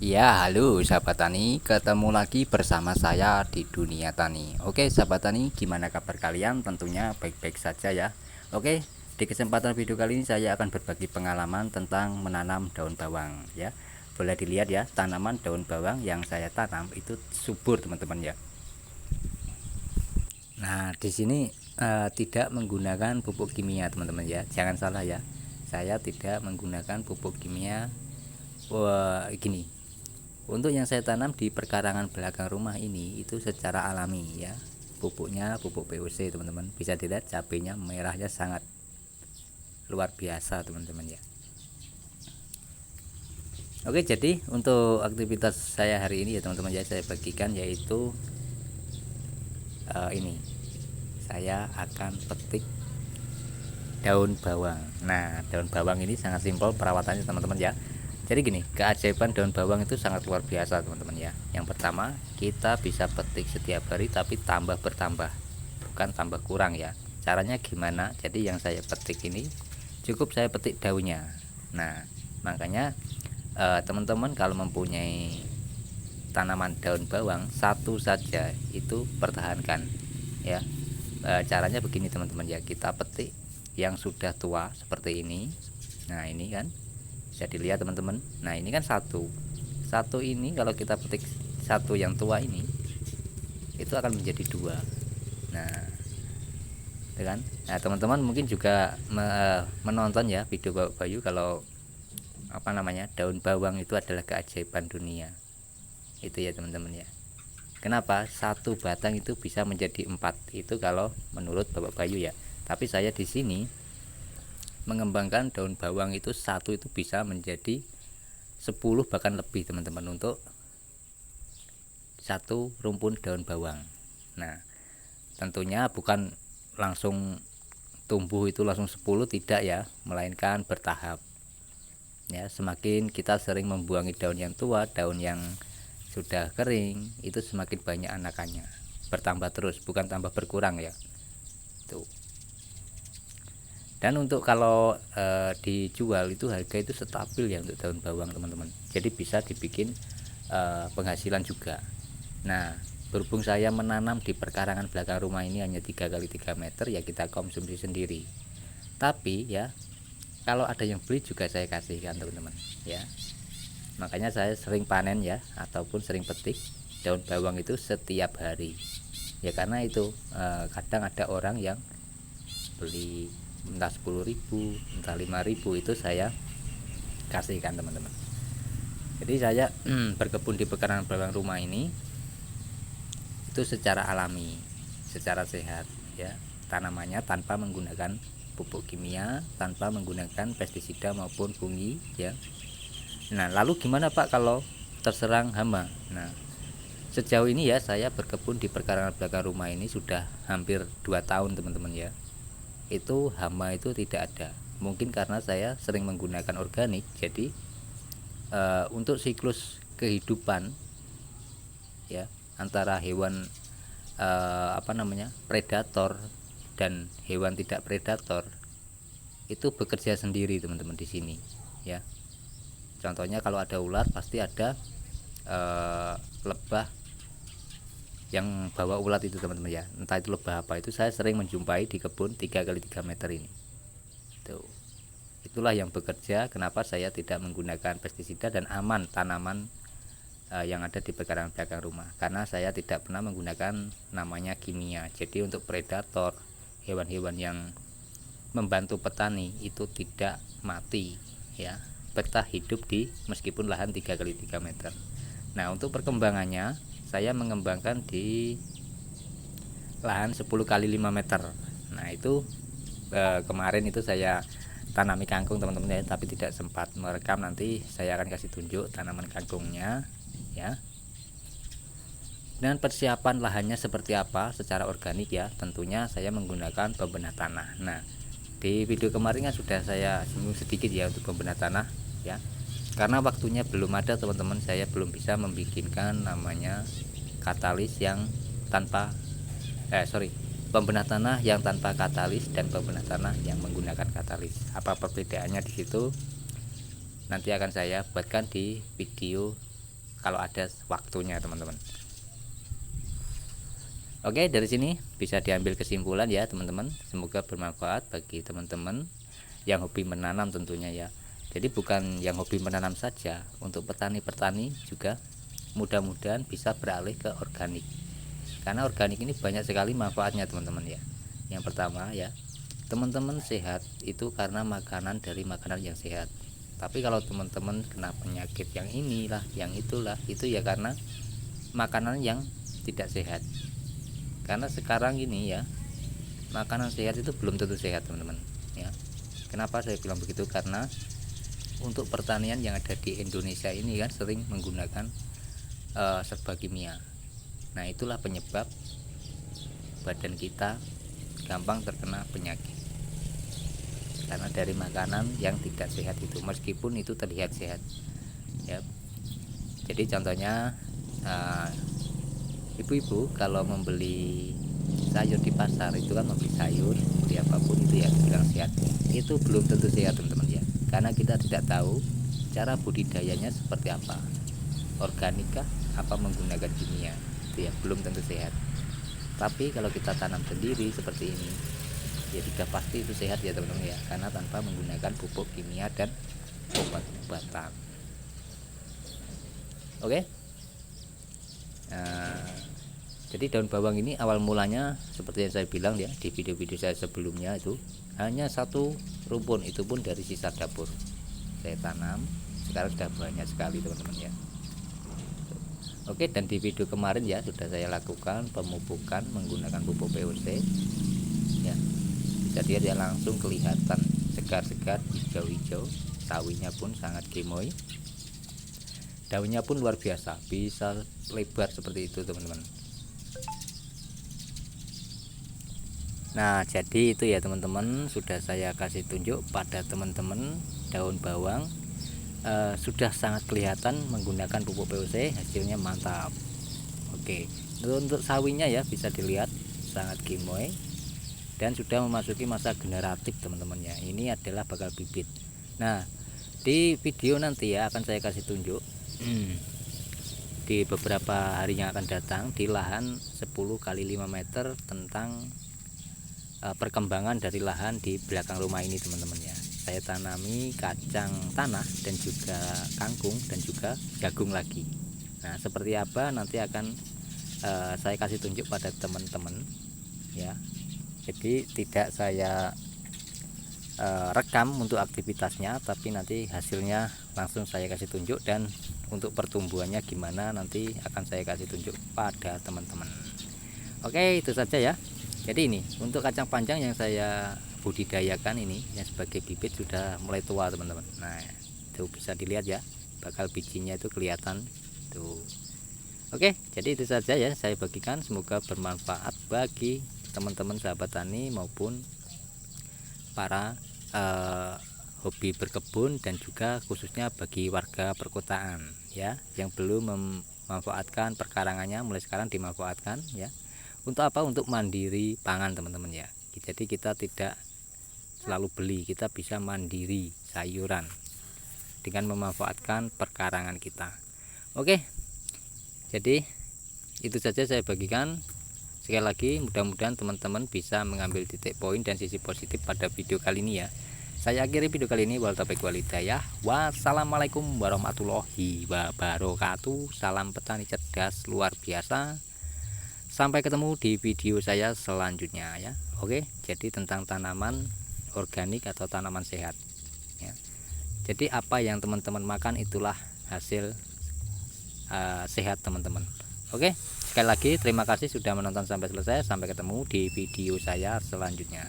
Ya, halo sahabat tani, ketemu lagi bersama saya di dunia tani. Oke, sahabat tani, gimana kabar kalian? Tentunya baik-baik saja ya. Oke, di kesempatan video kali ini saya akan berbagi pengalaman tentang menanam daun bawang ya. Boleh dilihat ya, tanaman daun bawang yang saya tanam itu subur, teman-teman ya. Nah, di sini tidak menggunakan pupuk kimia, teman-teman ya. Jangan salah ya. Saya tidak menggunakan pupuk kimia. Wah, gini. Untuk yang saya tanam di perkarangan belakang rumah ini itu secara alami ya. Pupuknya pupuk POC, teman-teman. Bisa dilihat cabenya merahnya sangat luar biasa, teman-teman ya. Oke, jadi untuk aktivitas saya hari ini ya teman-teman ya, saya bagikan yaitu ini. Saya akan petik daun bawang. Nah, daun bawang ini sangat simpel perawatannya, teman-teman ya. Jadi gini, keajaiban daun bawang itu sangat luar biasa, teman-teman ya. Yang pertama, kita bisa petik setiap hari tapi tambah bertambah, bukan tambah kurang ya. Caranya gimana? Jadi yang saya petik ini cukup saya petik daunnya. Nah, makanya teman-teman kalau mempunyai tanaman daun bawang satu saja itu pertahankan ya. Caranya begini teman-teman ya, kita petik yang sudah tua seperti ini. Nah, ini kan bisa dilihat teman-teman. Nah, ini kan satu satu ini kalau kita petik satu yang tua ini itu akan menjadi dua. Nah, itu kan. Nah, teman-teman mungkin juga menonton ya video Bapak Bayu kalau apa namanya, daun bawang itu adalah keajaiban dunia. Itu ya teman-teman ya. Kenapa satu batang itu bisa menjadi empat? Itu kalau menurut Bapak Bayu ya. Tapi saya di sini mengembangkan daun bawang itu satu itu bisa menjadi 10 bahkan lebih, teman-teman, untuk satu rumpun daun bawang. Nah, tentunya bukan langsung tumbuh itu langsung 10, tidak ya, melainkan bertahap. Ya, semakin kita sering membuangi daun yang tua, daun yang sudah kering, itu semakin banyak anakannya. Bertambah terus, bukan tambah berkurang ya. Tuh. Dan untuk kalau dijual itu harga itu stabil ya untuk daun bawang, teman-teman. Jadi bisa dibikin penghasilan juga. Nah, berhubung saya menanam di perkarangan belakang rumah ini hanya 3 kali 3 meter ya, kita konsumsi sendiri. Tapi ya kalau ada yang beli juga saya kasihkan, teman-teman ya. Makanya saya sering panen ya, ataupun sering petik daun bawang itu setiap hari ya, karena itu kadang ada orang yang beli entah 10.000 entah 5.000, itu saya kasihkan, teman-teman. Jadi saya berkebun di perkarangan belakang rumah ini itu secara alami, secara sehat ya, tanamannya tanpa menggunakan pupuk kimia, tanpa menggunakan pestisida maupun fungi ya. Nah, lalu gimana Pak kalau terserang hama? Nah, sejauh ini ya saya berkebun di perkarangan belakang rumah ini sudah hampir 2 tahun, teman-teman ya. Itu hama itu tidak ada. Mungkin karena saya sering menggunakan organik, jadi untuk siklus kehidupan ya antara hewan apa namanya, predator dan hewan tidak predator itu bekerja sendiri, teman-teman, di sini ya. Contohnya kalau ada ular pasti ada lebah yang bawa ulat itu, teman-teman ya. Entah itu lebah apa, itu saya sering menjumpai di kebun 3 kali 3 meter ini. Tuh. Itulah yang bekerja kenapa saya tidak menggunakan pestisida dan aman tanaman yang ada di perkarangan belakang rumah, karena saya tidak pernah menggunakan namanya kimia. Jadi untuk predator, hewan-hewan yang membantu petani itu tidak mati ya, betah hidup di meskipun lahan 3 kali 3 meter. Nah, untuk perkembangannya saya mengembangkan di lahan 10 kali 5 meter. Nah, itu kemarin itu saya tanami kangkung, teman-teman ya, tapi tidak sempat merekam. Nanti saya akan kasih tunjuk tanaman kangkungnya ya. Dan persiapan lahannya seperti apa secara organik ya, tentunya saya menggunakan pembenah tanah. Nah, di video kemarin kan sudah saya singgung sedikit ya untuk pembenah tanah ya. Karena waktunya belum ada, teman-teman, saya belum bisa membikinkan namanya katalis yang tanpa pembenah tanah yang tanpa katalis dan pembenah tanah yang menggunakan katalis. Apa perbedaannya di situ? Nanti akan saya buatkan di video kalau ada waktunya teman-teman. Oke, dari sini bisa diambil kesimpulan ya teman-teman. Semoga bermanfaat bagi teman-teman yang hobi menanam tentunya ya. Jadi bukan yang hobi menanam saja, untuk petani-petani juga mudah-mudahan bisa beralih ke organik. Karena organik ini banyak sekali manfaatnya teman-teman ya. Yang pertama ya, teman-teman sehat itu karena makanan dari makanan yang sehat. Tapi kalau teman-teman kena penyakit yang inilah, yang itulah, itu ya karena makanan yang tidak sehat. Karena sekarang ini ya, makanan sehat itu belum tentu sehat teman-teman ya. Kenapa saya bilang begitu? Karena untuk pertanian yang ada di Indonesia ini kan sering menggunakan serba kimia. Nah itulah penyebab badan kita gampang terkena penyakit karena dari makanan yang tidak sehat itu, meskipun itu terlihat sehat ya. Jadi contohnya ibu-ibu kalau membeli sayur di pasar itu kan, membeli sayur, beli apapun itu ya bilang sehat, itu belum tentu sehat teman-teman ya. Karena kita tidak tahu cara budidayanya seperti apa, organikah apa menggunakan kimia, itu ya belum tentu sehat. Tapi kalau kita tanam sendiri seperti ini ya sudah pasti itu sehat ya teman-teman ya, karena tanpa menggunakan pupuk kimia dan obat-obatan. Oke. Jadi daun bawang ini awal mulanya seperti yang saya bilang ya di video-video saya sebelumnya, itu hanya satu rumpun, itu pun dari sisa dapur saya tanam. Sekarang sudah banyak sekali teman-teman ya. Oke, dan di video kemarin ya sudah saya lakukan pemupukan menggunakan pupuk POC ya. Bisa dilihat ya, langsung kelihatan segar-segar, hijau-hijau, sawinya pun sangat gemoy, daunnya pun luar biasa, bisa lebar seperti itu teman-teman. Nah jadi itu ya teman-teman, sudah saya kasih tunjuk pada teman-teman daun bawang sudah sangat kelihatan menggunakan pupuk POC, hasilnya mantap. Oke, untuk sawinya ya bisa dilihat sangat gemoy dan sudah memasuki masa generatif teman-teman ya. Ini adalah bakal bibit. Nah di video nanti ya akan saya kasih tunjuk di beberapa hari yang akan datang di lahan 10 kali 5 meter tentang perkembangan dari lahan di belakang rumah ini teman-teman ya. Saya tanami kacang tanah dan juga kangkung dan juga jagung lagi. Nah seperti apa nanti akan saya kasih tunjuk pada teman-teman ya. Jadi tidak saya rekam untuk aktivitasnya, tapi nanti hasilnya langsung saya kasih tunjuk, dan untuk pertumbuhannya gimana nanti akan saya kasih tunjuk pada teman-teman. Oke, itu saja ya. Jadi ini untuk kacang panjang yang saya budidayakan ini yang sebagai bibit sudah mulai tua teman-teman. Nah itu bisa dilihat ya, bakal bijinya itu kelihatan tuh. Oke, jadi itu saja ya saya bagikan, semoga bermanfaat bagi teman-teman sahabat tani maupun para hobi berkebun, dan juga khususnya bagi warga perkotaan ya yang belum memanfaatkan perkarangannya, mulai sekarang dimanfaatkan ya. Untuk apa? Untuk mandiri pangan teman-teman ya. Jadi kita tidak selalu beli, kita bisa mandiri sayuran dengan memanfaatkan perkarangan kita. Oke, jadi itu saja saya bagikan. Sekali lagi mudah-mudahan teman-teman bisa mengambil titik poin dan sisi positif pada video kali ini ya. Saya akhiri video kali ini. Wassalamualaikum warahmatullahi wabarakatuh. Salam petani cerdas luar biasa. Sampai ketemu di video saya selanjutnya ya. Oke, jadi tentang tanaman organik atau tanaman sehat ya. Jadi apa yang teman-teman makan itulah hasil sehat teman-teman. Oke, sekali lagi terima kasih sudah menonton sampai selesai. Sampai ketemu di video saya selanjutnya.